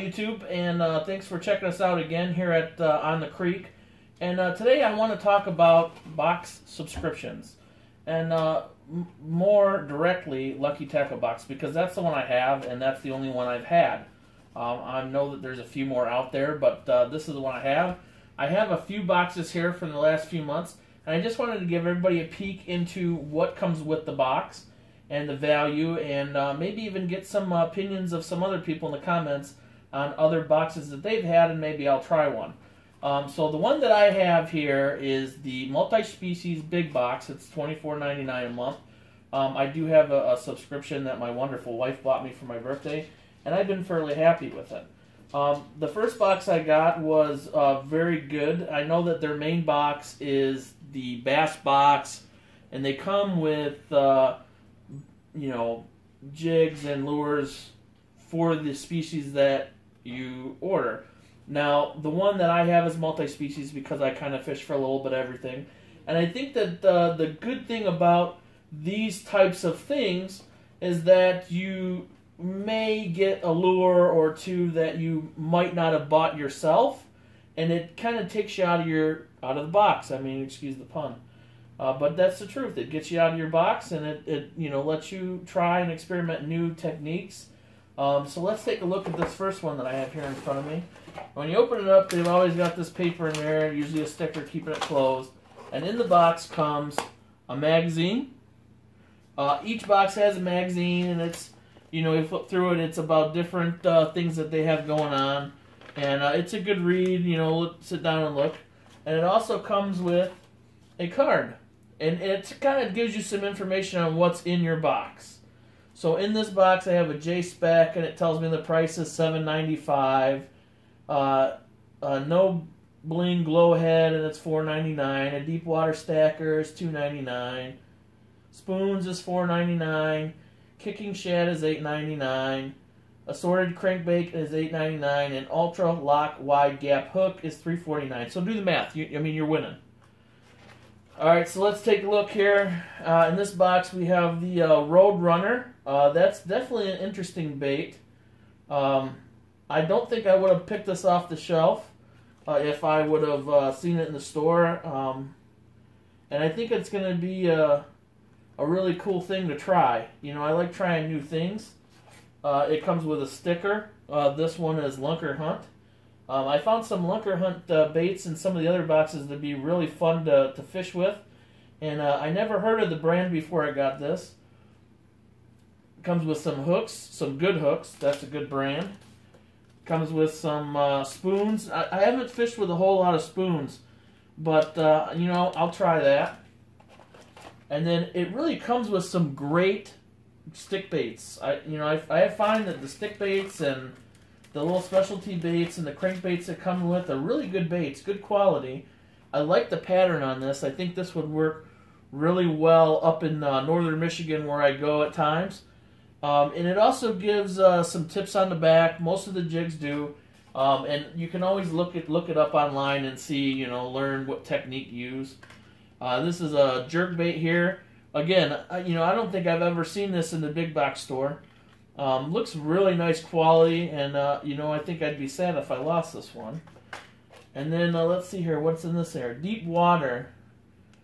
YouTube, and thanks for checking us out again here at On the Creek. And today I want to talk about box subscriptions, and more directly Lucky Tackle Box, because that's the one I have, and that's the only one I've had. I know that there's a few more out there, but this is the one I have. I have a few boxes here from the last few months, and I just wanted to give everybody a peek into what comes with the box and the value, and maybe even get some opinions of some other people in the comments on other boxes that they've had, and maybe I'll try one. So the one that I have here is the multi-species big box. It's $24.99 a month. I do have a subscription that my wonderful wife bought me for my birthday, and I've been fairly happy with it. The first box I got was very good. I know that their main box is the bass box, and they come with jigs and lures for the species that you order. Now, the one that I have is multi-species because I kind of fish for a little bit of everything. And I think that the good thing about these types of things is that you may get a lure or two that you might not have bought yourself, and it kind of takes you out of the box. I mean, excuse the pun. But that's the truth. It gets you out of your box, and it lets you try and experiment new techniques. So let's take a look at this first one that I have here in front of me. When you open it up, they've always got this paper in there, usually a sticker keeping it closed. And in the box comes a magazine. Each box has a magazine, and it's, you flip through it, it's about different things that they have going on. And it's a good read, sit down and look. And it also comes with a card. And it kind of gives you some information on what's in your box. So in this box I have a J-Spec, and it tells me the price is $7.95. No bling glow head, and it's $4.99. A deep water stacker is $2.99. Spoons is $4.99. Kicking shad is $8.99. Assorted crankbait is $8.99. And ultra lock wide gap hook is $3.49. So do the math. You're winning. Alright, so let's take a look here. In this box we have the Road Runner. That's definitely an interesting bait. I don't think I would have picked this off the shelf if I would have seen it in the store. And I think it's going to be a really cool thing to try. I like trying new things. It comes with a sticker. This one is Lunker Hunt. I found some Lunker Hunt baits in some of the other boxes to be really fun to fish with. And I never heard of the brand before I got this. It comes with some hooks, some good hooks. That's a good brand. Comes with some spoons. I haven't fished with a whole lot of spoons, but I'll try that. And then it really comes with some great stick baits. I find that the stick baits and the little specialty baits and the crankbaits that come with are really good baits, good quality. I like the pattern on this. I think this would work really well up in northern Michigan where I go at times. And it also gives some tips on the back. Most of the jigs do. And you can always look it up online and see, learn what technique to use. This is a jerk bait here. Again, I don't think I've ever seen this in the big box store. Looks really nice quality, and I think I'd be sad if I lost this one. And then let's see here, what's in this here? Deep water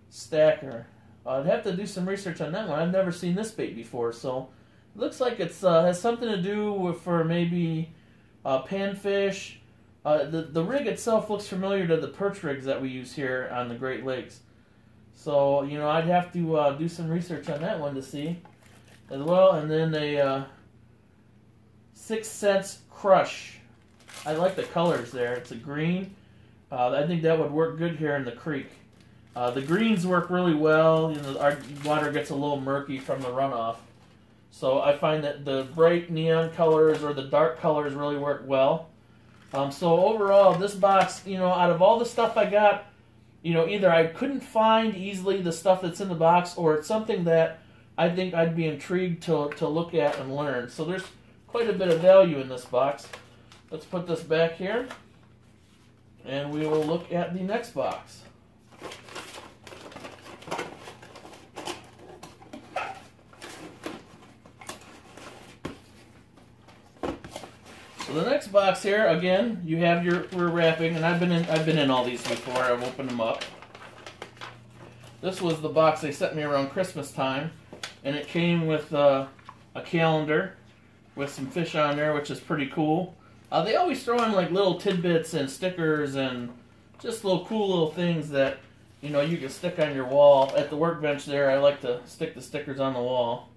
stacker. I'd have to do some research on that one. I've never seen this bait before, so it looks like it's has something to do with for maybe panfish. The rig itself looks familiar to the perch rigs that we use here on the Great Lakes. So I'd have to do some research on that one to see as well. And then a 6 Sense Crush. I like the colors there. It's a green. I think that would work good here in the creek. The greens work really well. Our water gets a little murky from the runoff. So I find that the bright neon colors or the dark colors really work well. So overall, this box, out of all the stuff I got, either I couldn't find easily the stuff that's in the box, or it's something that I think I'd be intrigued to look at and learn. So there's quite a bit of value in this box. Let's put this back here, and we will look at the next box. So the next box here, again, you have we're wrapping, and I've been in all these before. I've opened them up. This was the box they sent me around Christmas time, and it came with a calendar with some fish on there, which is pretty cool. They always throw in like little tidbits and stickers and just cool little things that you can stick on your wall. At the workbench there, I like to stick the stickers on the wall.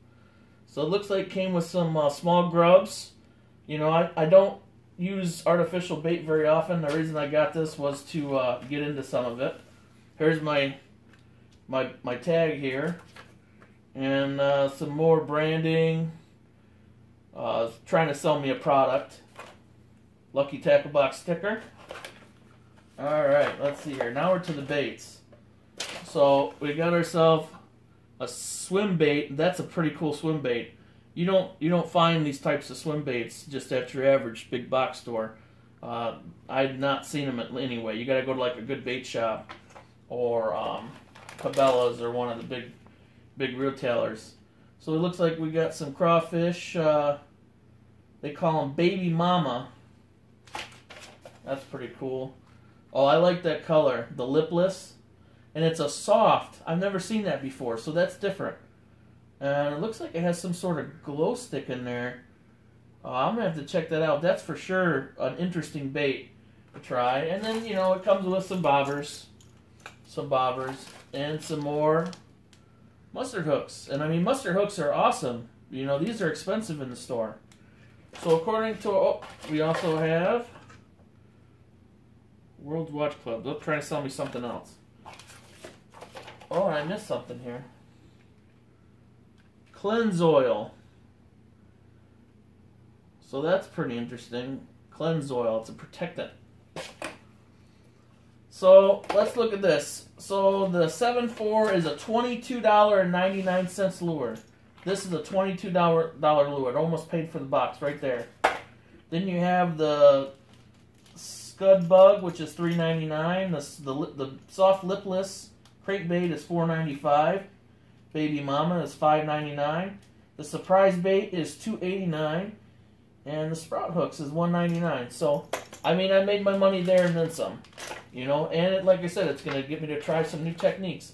So it looks like it came with some small grubs. I don't use artificial bait very often. The reason I got this was to get into some of it. Here's my tag here, and some more branding. Trying to sell me a product. Lucky Tackle Box sticker. Alright, let's see here. Now we're to the baits. So we got ourselves a swim bait. That's a pretty cool swim bait. You don't find these types of swim baits just at your average big box store. I've not seen them anyway. You got to go to like a good bait shop or Cabela's or one of the big retailers. So it looks like we got some crawfish. They call them Baby Mama. That's pretty cool. Oh, I like that color, the lipless. And it's a soft. I've never seen that before, so that's different. And it looks like it has some sort of glow stick in there. I'm going to have to check that out. That's for sure an interesting bait to try. And then, it comes with some bobbers. And some more mustard hooks. And I mean, mustard hooks are awesome. These are expensive in the store. So according to, we also have World Watch Club. They're trying to sell me something else. Oh, I missed something here. Cleanse oil. So that's pretty interesting. Cleanse oil. It's a protectant. So let's look at this. So the 7.4 is a $22.99 lure. This is a $22 lure. It almost paid for the box right there. Then you have the Scud Bug, which is $3.99. The soft lipless crankbait is $4.95. Baby Mama is $5.99. The surprise bait is $2.89. And the sprout hooks is $1.99. So, I mean, I made my money there and then some. And like I said, it's going to get me to try some new techniques.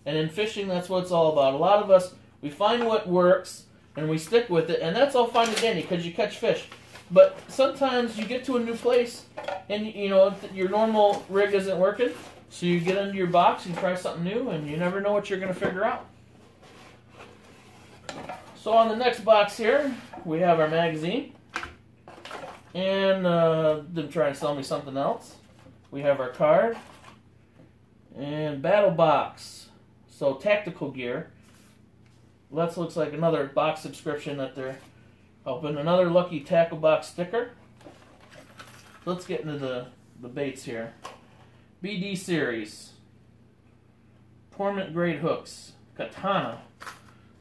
And in fishing, that's what it's all about. A lot of us, we find what works, and we stick with it, and that's all fine and dandy because you catch fish. But sometimes you get to a new place, and your normal rig isn't working, so you get into your box and try something new, and you never know what you're going to figure out. So on the next box here, we have our magazine. And them trying to sell me something else. We have our card. And battle box. So tactical gear. That looks like another box subscription that they're helping. Another Lucky Tackle Box sticker. Let's get into the baits here. BD series. Torment grade hooks. Katana.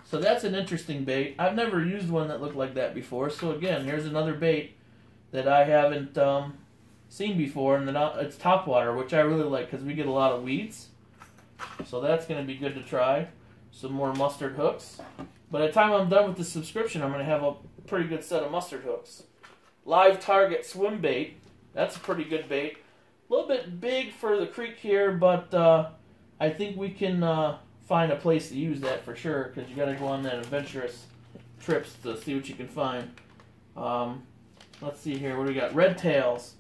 So that's an interesting bait. I've never used one that looked like that before. So again, here's another bait that I haven't seen before, and it's topwater, which I really like because we get a lot of weeds. So that's going to be good to try. Some more mustard hooks. By the time I'm done with the subscription, I'm going to have a pretty good set of mustard hooks. Live Target swim bait. That's a pretty good bait. A little bit big for the creek here, but I think we can find a place to use that for sure, because you got to go on that adventurous trips to see what you can find. Let's see here. What do we got? Red tails,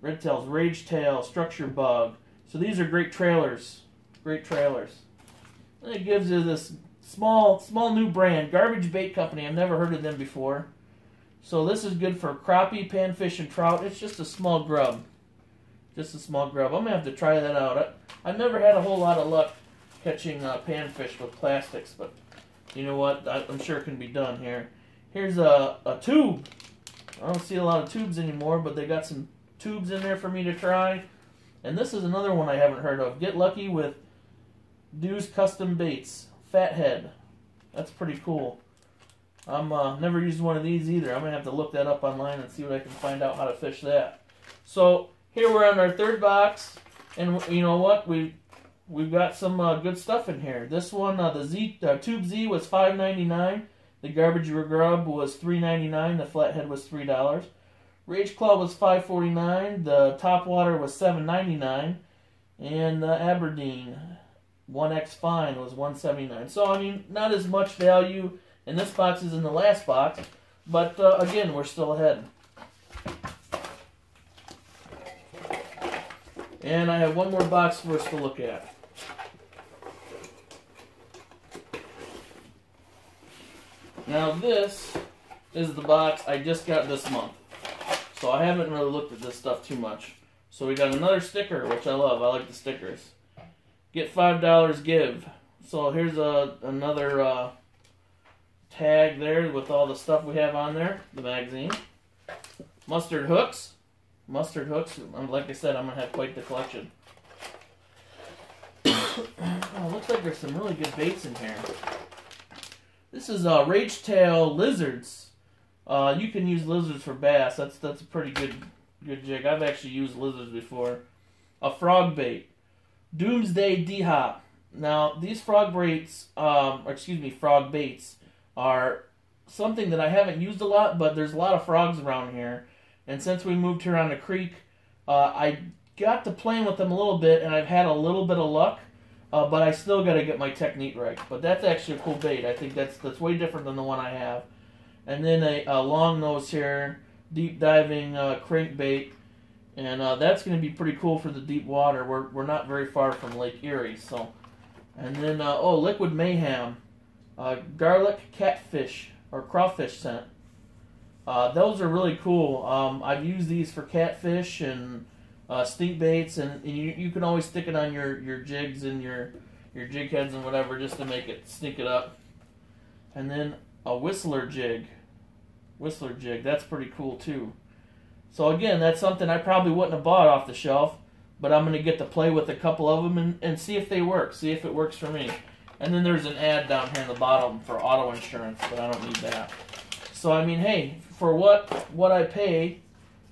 rage tail, structure bug. So these are great trailers. Great trailers. And it gives you this small new brand, Garbage Bait Company. I've never heard of them before. So this is good for crappie, panfish, and trout. It's just a small grub. Just a small grub. I'm going to have to try that out. I've never had a whole lot of luck catching panfish with plastics, but you know what? I'm sure it can be done here. Here's a tube. I don't see a lot of tubes anymore, but they got some tubes in there for me to try. And this is another one I haven't heard of. Get lucky with Dew's Custom Baits. Fathead. That's pretty cool. I'm never used one of these either. I'm going to have to look that up online and see what I can find out how to fish that. So here we're on our third box. And you know what? We've got some good stuff in here. This one, the Tube Z was $5.99. The Garbage Grub was $3.99. The Flathead was $3. Rage Claw was $5.49. The Top Water was $7.99. And the Aberdeen 1X Fine was $1.79. So, I mean, not as much value in this box as in the last box. But, again, we're still ahead. And I have one more box for us to look at. Now this is the box I just got this month. So I haven't really looked at this stuff too much. So we got another sticker, which I love. I like the stickers. Get $5, give. So here's another tag there with all the stuff we have on there. The magazine. Mustard hooks. Mustard hooks. Like I said, I'm going to have quite the collection. Oh, looks like there's some really good baits in here. This is Rage Tail Lizards. You can use lizards for bass. That's a pretty good jig. I've actually used lizards before. A frog bait. Doomsday D-Hop. Now, these frog baits, frog baits are something that I haven't used a lot, but there's a lot of frogs around here. And since we moved here on the creek, I got to playing with them a little bit, and I've had a little bit of luck, but I still got to get my technique right. But that's actually a cool bait. I think that's way different than the one I have. And then a long nose here, deep diving crankbait, and that's going to be pretty cool for the deep water. We're not very far from Lake Erie, so. And then Liquid Mayhem, garlic catfish or crawfish scent. Those are really cool. I've used these for catfish and stink baits, and you can always stick it on your jigs and your jig heads and whatever just to make it stink it up. And then a whistler jig. Whistler jig, that's pretty cool too. So again, that's something I probably wouldn't have bought off the shelf, but I'm going to get to play with a couple of them and see if they work, see if it works for me. And then there's an ad down here in the bottom for auto insurance, but I don't need that. So, I mean, hey, for what I pay,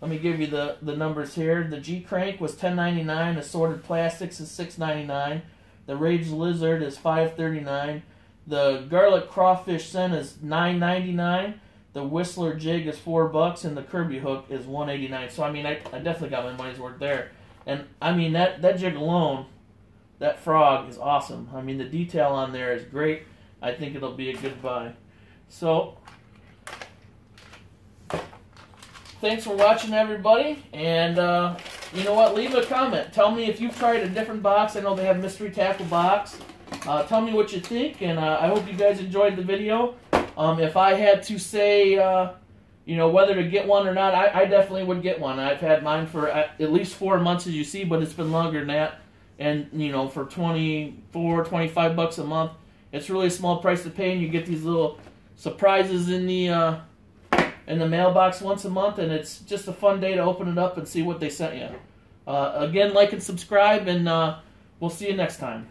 let me give you the numbers here. The G-Crank was $10.99. Assorted Plastics is $6.99. The Rage Lizard is $5.39. The Garlic Crawfish Scent is $9.99. The Whistler Jig is $4, and the Kirby Hook is $1.89. So, I mean, I definitely got my money's worth there. And, I mean, that jig alone, that frog is awesome. I mean, the detail on there is great. I think it'll be a good buy. So, thanks for watching, everybody. And, you know what? Leave a comment. Tell me if you've tried a different box. I know they have Mystery Tackle box. Tell me what you think, and I hope you guys enjoyed the video. If I had to say, you know, whether to get one or not, I definitely would get one. I've had mine for at least 4 months, as you see, but it's been longer than that. And, you know, for $24, $25 a month, it's really a small price to pay, and you get these little surprises in the mailbox once a month, and it's just a fun day to open it up and see what they sent you. Again, like and subscribe, and we'll see you next time.